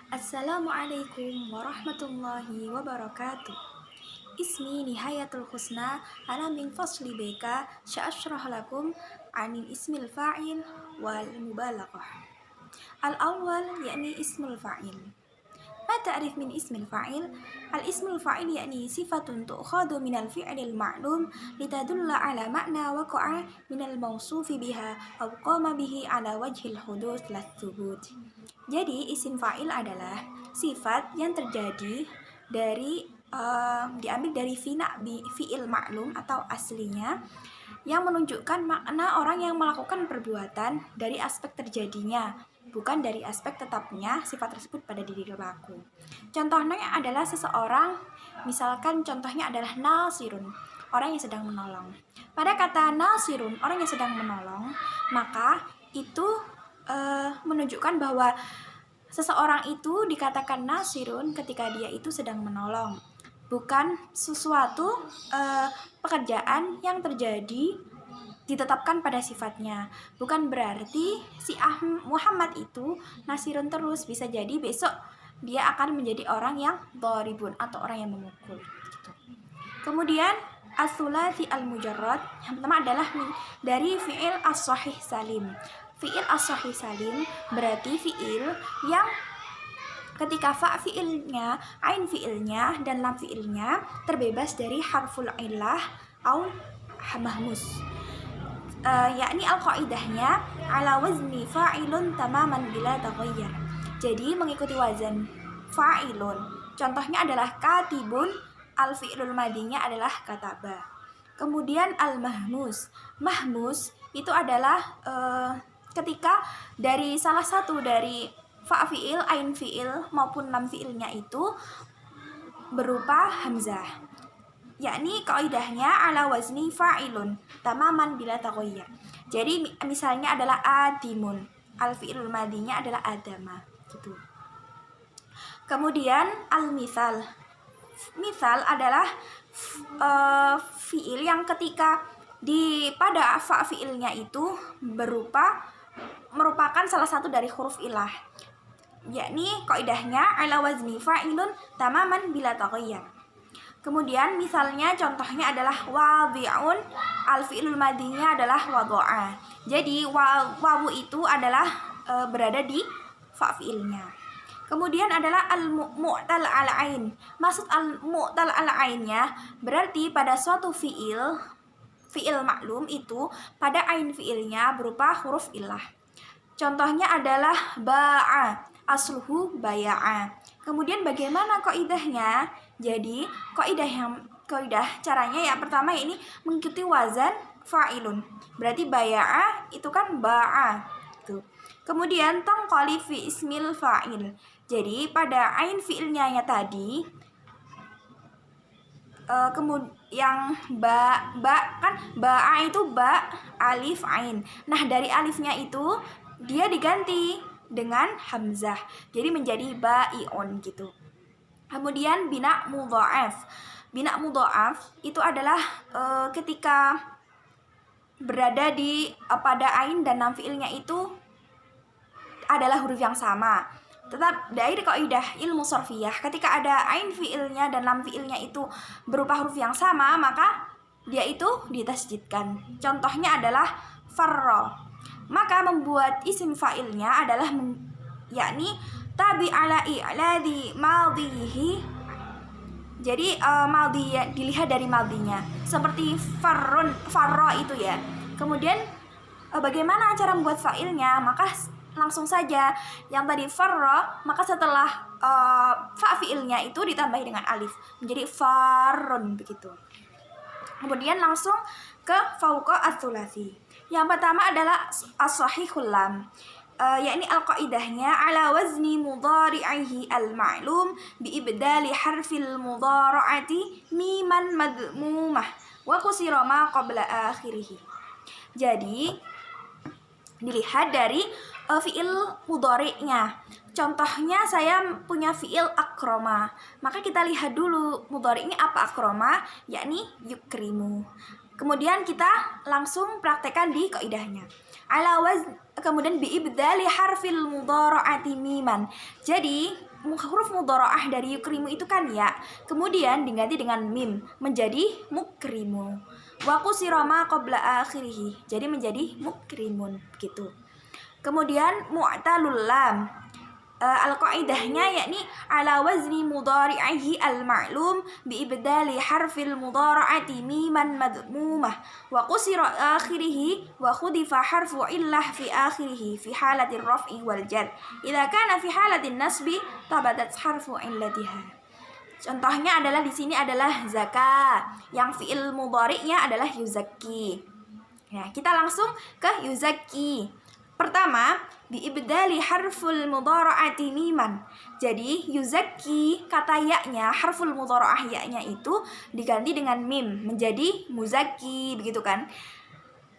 Assalamualaikum warahmatullahi wabarakatuh. Ismi Nihayatul Husna, ana min fasli beka, sya'ashrah lakum anil ismil fa'il wal mubalaghah. Al-awwal yakni ismul fa'il. ما تعرف من اسم الفاعل؟ الاسم الفاعل يعني صفة تؤخذ من الفعل المعلوم لتدل على معنى وقع من الموصوف بها أو قام به على وجه الحدوث للثبوت. Jadi isim fa'il adalah sifat yang terjadi dari diambil dari fi'il maklum atau aslinya yang menunjukkan makna orang yang melakukan perbuatan dari aspek terjadinya, bukan dari aspek tetapnya sifat tersebut pada diri pelaku. Contohnya adalah seseorang, misalkan contohnya adalah nasirun, orang yang sedang menolong. Pada kata nasirun, orang yang sedang menolong, maka itu menunjukkan bahwa seseorang itu dikatakan nasirun ketika dia itu sedang menolong, bukan sesuatu pekerjaan yang terjadi ditetapkan pada sifatnya. Bukan berarti si Muhammad itu nasirun terus, bisa jadi besok dia akan menjadi orang yang dharibun atau orang yang memukul gitu. Kemudian as-sulasi al-mujarrad yang pertama adalah dari fi'il as-sahih salim. Fi'il as-sahih salim berarti fi'il yang ketika fa fi'ilnya, ain fi'ilnya, dan lam fi'ilnya terbebas dari harful illah atau mahmus. Yakni al-qaidahnya ala wazni fa'ilun tamaman bila taghayyar. Jadi mengikuti wazan fa'ilun. Contohnya adalah katibun, al-fi'lul madinya adalah kataba. Kemudian al-mahmus. Mahmus itu adalah ketika dari salah satu dari fa fi'il, ain fi'il maupun lam fi'ilnya itu berupa hamzah. Yakni kaidahnya ala wazni fa'ilun tamaman bila taghayyar. Jadi misalnya adalah adimun, al fi'lul madinya adalah adama gitu. Kemudian al-misal. Misal adalah fi'il yang ketika pada fa fi'ilnya itu merupakan salah satu dari huruf ilah. Yakni kaidahnya ala wazni fa'ilun tamaman bila taghayyar. Kemudian misalnya contohnya adalah wadhi'un, al-fi'lul madinya adalah wadha'a. Jadi wawu itu adalah berada di fa fi'ilnya. Kemudian adalah al-mu'tal al-ain. Maksud al-mu'tal al-ainnya berarti pada suatu fi'il maklum itu pada ain fi'ilnya berupa huruf ilah. Contohnya adalah ba'a, asluhu baya'a. Kemudian bagaimana kaidahnya? Jadi kaidah caranya ya pertama ini mengikuti wazan fa'ilun. Berarti baya'a itu kan ba'a. Tuh. Kemudian tanqali fi ismil fa'il. Jadi pada ain fi'ilnya ya tadi yang ba kan ba'a itu ba alif ain. Nah, dari alifnya itu dia diganti dengan hamzah. Jadi menjadi ba'iun gitu. Kemudian bina mudha'af. Bina mudha'af itu adalah ketika berada pada ain dan lam fi'ilnya itu adalah huruf yang sama. Tetap dari kaidah ilmu sorfiyah, ketika ada ain fi'ilnya dan lam fi'ilnya itu berupa huruf yang sama, maka dia itu ditasydidkan. Contohnya adalah farra. Maka membuat isim fa'ilnya adalah yakni tabi ala i'ladi madhihi. Jadi madhi ya, dilihat dari madhinya. Seperti farra itu ya. Kemudian bagaimana cara membuat fa'ilnya? Maka langsung saja yang tadi farra, maka setelah fa fi'ilnya itu ditambahi dengan alif menjadi farrun begitu. Kemudian langsung ke fauqa ats-tsulasi. Yang pertama adalah as-sahihul lam. Yakni al-qaidahnya ala wazni mudhari'ihi al-ma'lum bi ibdali harfil mudhara'ati miman madmumah wa qusira ma qabla akhirih. Jadi dilihat dari fi'il mudhari'nya. Contohnya saya punya fi'il akroma. Maka kita lihat dulu mudhari'nya apa akroma, yakni yukrimu. Kemudian kita langsung praktekkan di kaidahnya. Ala wazn, kemudian bi ibdali harfil mudhara'ati miman. Jadi huruf mudharaah dari yukrimu itu kan ya, kemudian diganti dengan mim menjadi mukrimu. Wa qusira ma qabla akhirih, jadi menjadi mukrimun gitu. Kemudian mu'talul lam, al-qaidahnya yakni ala wazni mudhari'ihi al-ma'lum bi ibdali harfil mudhara'ati miman madmumah wa qusira akhirih wa khudifa harfu illah fi akhirih fi halatir raf'i wal jar. Idza kana fi halatin nasbi tabadat harfu illatiha. Contohnya adalah di sini adalah zaka, yang fi'il mudhari'nya adalah yuzakki. Nah, kita langsung ke yuzakki. Pertama, biibdali harful mudhara'ati miman. Jadi yuzakki, kata ya-nya, harful mudhara'ah ya-nya itu diganti dengan mim menjadi muzakki, begitu kan?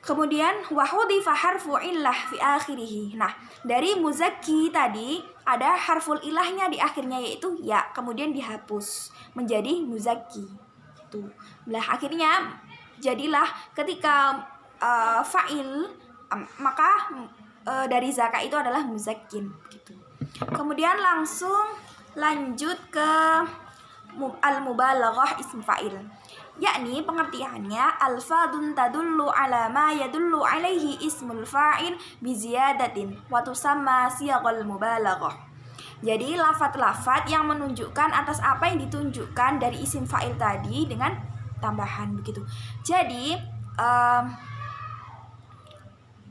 Kemudian wahudifa harfu illah fi akhirih. Nah, dari muzakki tadi ada harful ilahnya di akhirnya yaitu ya, kemudian dihapus menjadi muzakki. Tuh. Nah, akhirnya jadilah ketika fa'il maka dari zaka itu adalah muzakkin gitu. Kemudian langsung lanjut ke al-mubalaghah ism fa'il, yakni pengertiannya alfadun tadullu ala ma yadullu alaihi ismul fa'il bi ziyadatin wa tusamma siyaghul mubalaghah. Jadi lafat-lafat yang menunjukkan atas apa yang ditunjukkan dari isim fa'il tadi dengan tambahan begitu. Jadi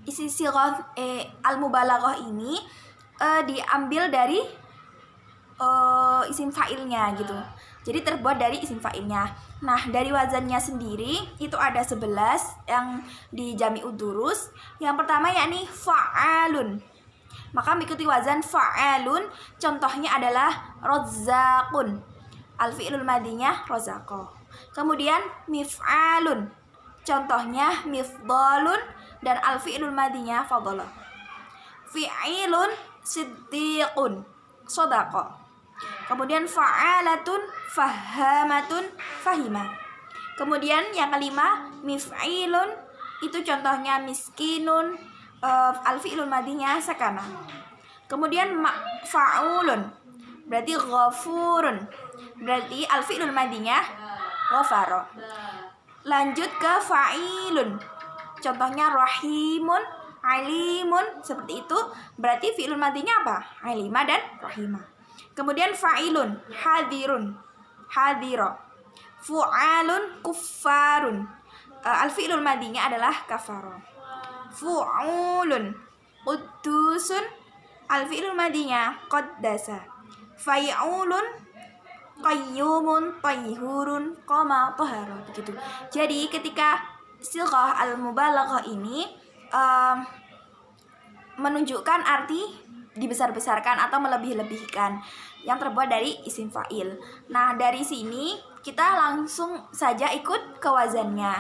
isi sighah al-mubalaghah ini diambil dari isim fa'ilnya gitu. Jadi terbuat dari isim fa'ilnya. Nah, dari wazannya sendiri itu ada 11 yang di jami'ud durus. Yang pertama yakni fa'alun. Maka mengikuti wazan fa'alun, contohnya adalah razzaqun. Al-fi'lul madinya razaqah. Kemudian mif'alun. Contohnya mifdalun, dan al-fi'lul madinya fadala. Fi'ilun siddiqun, sodaqah. Kemudian fa'alatun fahamatun fahima. Kemudian yang kelima mif'ilun, itu contohnya miskinun, al-fi'lul madinya sakana. Kemudian fa'ulun berarti ghafurun, berarti al-fi'lul madinya ghafara. Lanjut ke fa'ilun, contohnya rahimun, alimun, seperti itu. Berarti fi'il madinya apa? Alima dan rahima. Kemudian fa'ilun, hadirun, hadira. Fu'alun, kuffarun. Al-fi'il madinya adalah kafara. Fu'ulun, quddusun. Al-fi'il madinya qaddasa. Fai'ulun, qayyumun, tayyurun, qama, tahara, begitu. Jadi ketika sighah al-mubalaghah ini menunjukkan arti dibesar-besarkan atau melebih-lebihkan yang terbuat dari isim fa'il. Nah, dari sini kita langsung saja ikut ke wazannya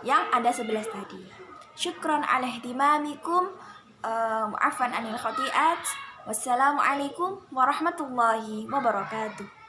yang ada 11 tadi. Syukran ala ihtimamikum, afwan anil khati'at. Wassalamualaikum warahmatullahi wabarakatuh.